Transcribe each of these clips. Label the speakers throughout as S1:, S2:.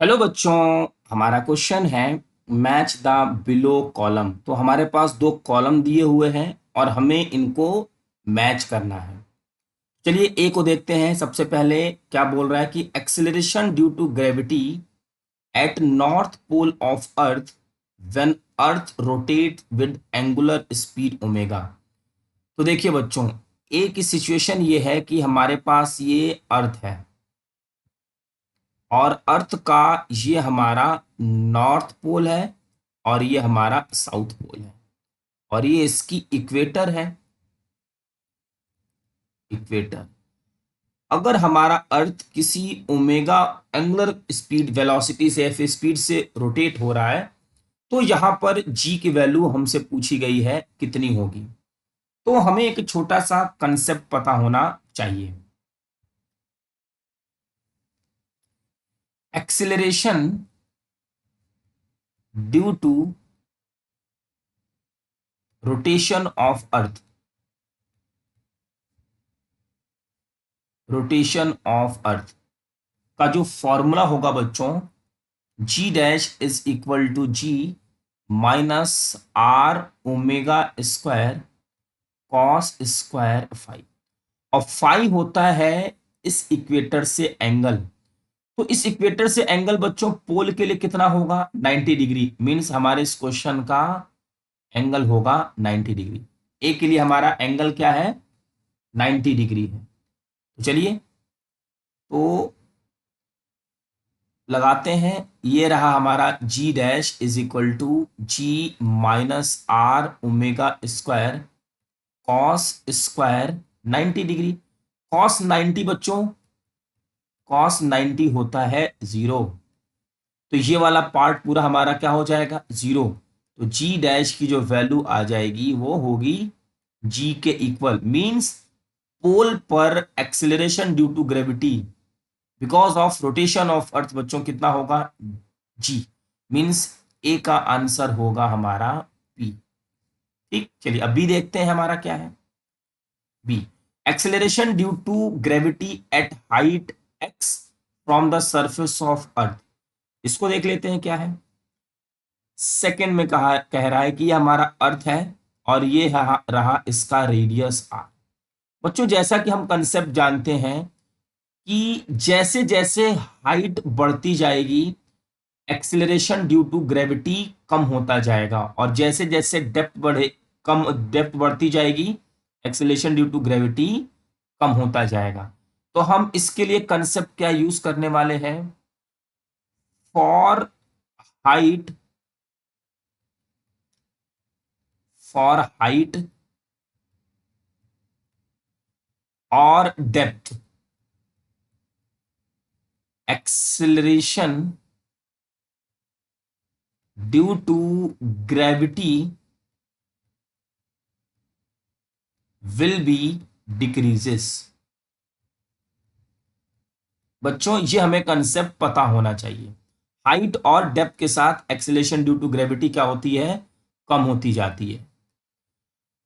S1: Hello बच्चों। हमारा question है मैच द बिलो कॉलम। तो हमारे पास दो कॉलम दिए हुए हैं और हमें इनको मैच करना है। चलिए ए को देखते हैं। सबसे पहले क्या बोल रहा है कि acceleration due to gravity at north pole of earth when earth rotate with angular speed omega. तो देखिए बच्चों, ए की सिचुएशन ये है कि हमारे पास ये अर्थ है और अर्थ का ये हमारा नॉर्थ पोल है और ये हमारा साउथ पोल है और ये इसकी इक्वेटर है। इक्वेटर। अगर हमारा अर्थ किसी ओमेगा एंगुलर स्पीड वेलोसिटी से या स्पीड से रोटेट हो रहा है तो यहां पर जी की वैल्यू हमसे पूछी गई है कितनी होगी। तो हमें एक छोटा सा कंसेप्ट पता होना चाहिए। Acceleration due to rotation of earth. Rotation of earth का जो फॉर्मूला होगा बच्चों, g dash is equal to g minus r omega square cos square five. और फाइव होता है इस इक्वेटर से एंगल। तो इस इक्वेटर से एंगल बच्चों पोल के लिए कितना होगा? 90 डिग्री। मीन्स हमारे इस क्वेश्चन का एंगल होगा 90 डिग्री। ए के लिए हमारा एंगल क्या है? 90 डिग्री है। तो चलिए तो लगाते हैं। ये रहा हमारा g dash is equal to g minus r omega square cos square 90 degree. Cos 90 बच्चों, कॉस 90 होता है जीरो। तो ये वाला पार्ट पूरा हमारा क्या हो जाएगा? जीरो। तो जी डैश की जो वैल्यू आ जाएगी वो होगी जी के इक्वल। मीन्स पोल पर acceleration due to gravity because of rotation of earth बच्चों कितना होगा? जी। मीन्स ए का आंसर होगा हमारा पी। ठीक, चलिए अब बी देखते हैं हमारा क्या है। B, acceleration due to gravity at height X from the surface of earth. इसको देख लेते हैं क्या है। सेकेंड में कहा कह रहा है कि ये हमारा अर्थ है और ये रहा इसका रेडियस आर। बच्चों जैसा कि हम कंसेप्ट जानते हैं कि जैसे जैसे हाइट बढ़ती जाएगी एक्सिलरेशन ड्यू टू ग्रेविटी कम होता जाएगा और जैसे जैसे डेप्थ बढ़े कम डेप्थ बढ़ती जाएगी एक्सिलरेशन ड्यू टू ग्रेविटी कम होता जाएगा। तो हम इसके लिए कंसेप्ट क्या यूज करने वाले हैं? फॉर हाइट, फॉर हाइट और depth acceleration due to gravity will be decreases. बच्चों ये हमें कंसेप्ट पता होना चाहिए। हाइट और डेप्थ के साथ एक्सेलरेशन ड्यू टू ग्रेविटी क्या होती है? कम होती जाती है।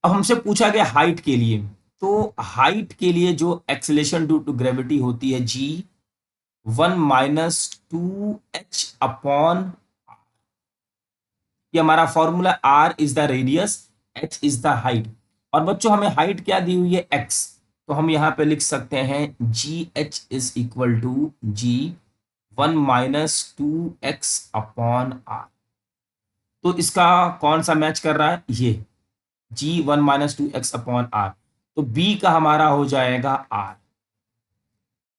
S1: अब हमसे पूछा गया हाइट के लिए। तो हाइट के लिए जो एक्सेलरेशन ड्यू टू ग्रेविटी होती है जी 1 - 2h अपॉन, ये हमारा formula R is the radius, H is the height. और बच्चों हमें हाइट क्या दी हुई है? एक्स। तो हम यहां पे लिख सकते हैं G H is equal to G 1 - 2x upon R. तो इसका कौन सा मैच कर रहा है? ये जी 1 - 2x अपॉन आर। तो बी का हमारा हो जाएगा आर,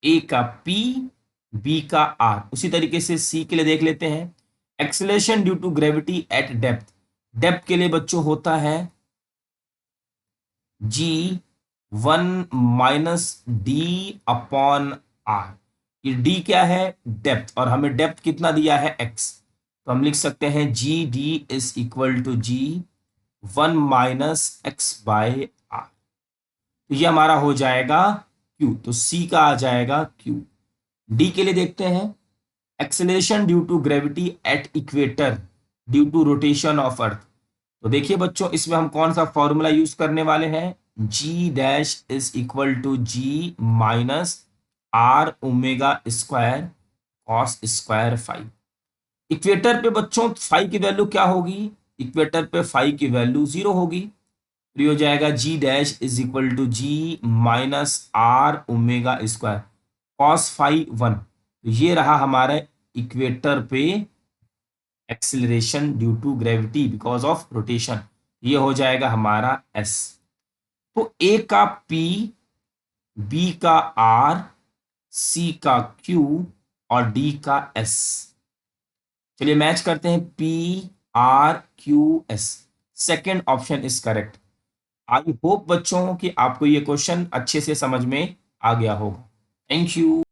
S1: ए का पी, बी का आर। उसी तरीके से सी के लिए देख लेते हैं। Acceleration due to gravity at depth. Depth के लिए बच्चों होता है जी 1 - d/r। ये डी क्या है? डेप्थ। और हमें डेप्थ कितना दिया है? एक्स। तो हम लिख सकते हैं G D is equal to G 1 - x/r। तो ये हमारा हो जाएगा क्यू। तो सी का आ जाएगा क्यू। डी के लिए देखते हैं। Acceleration due to gravity at equator due to rotation of earth. तो देखिए बच्चों इसमें हम कौन सा फॉर्मूला यूज करने वाले हैं? G dash is equal to g minus r omega square cos square five. Equator पे बच्चों फाइव की वैल्यू क्या होगी? इक्वेटर पे फाइव की वैल्यू 0 होगी, तो ये हो जाएगा g dash is equal to g minus r omega square cos five one. तो ये रहा हमारे इक्वेटर पे acceleration due to gravity because of rotation, ये हो जाएगा हमारा एस। तो ए का पी, बी का आर, सी का क्यू और डी का एस। चलिए मैच करते हैं, P R Q S. Second option is correct. I hope बच्चों कि आपको ये क्वेश्चन अच्छे से समझ में आ गया होगा। Thank you.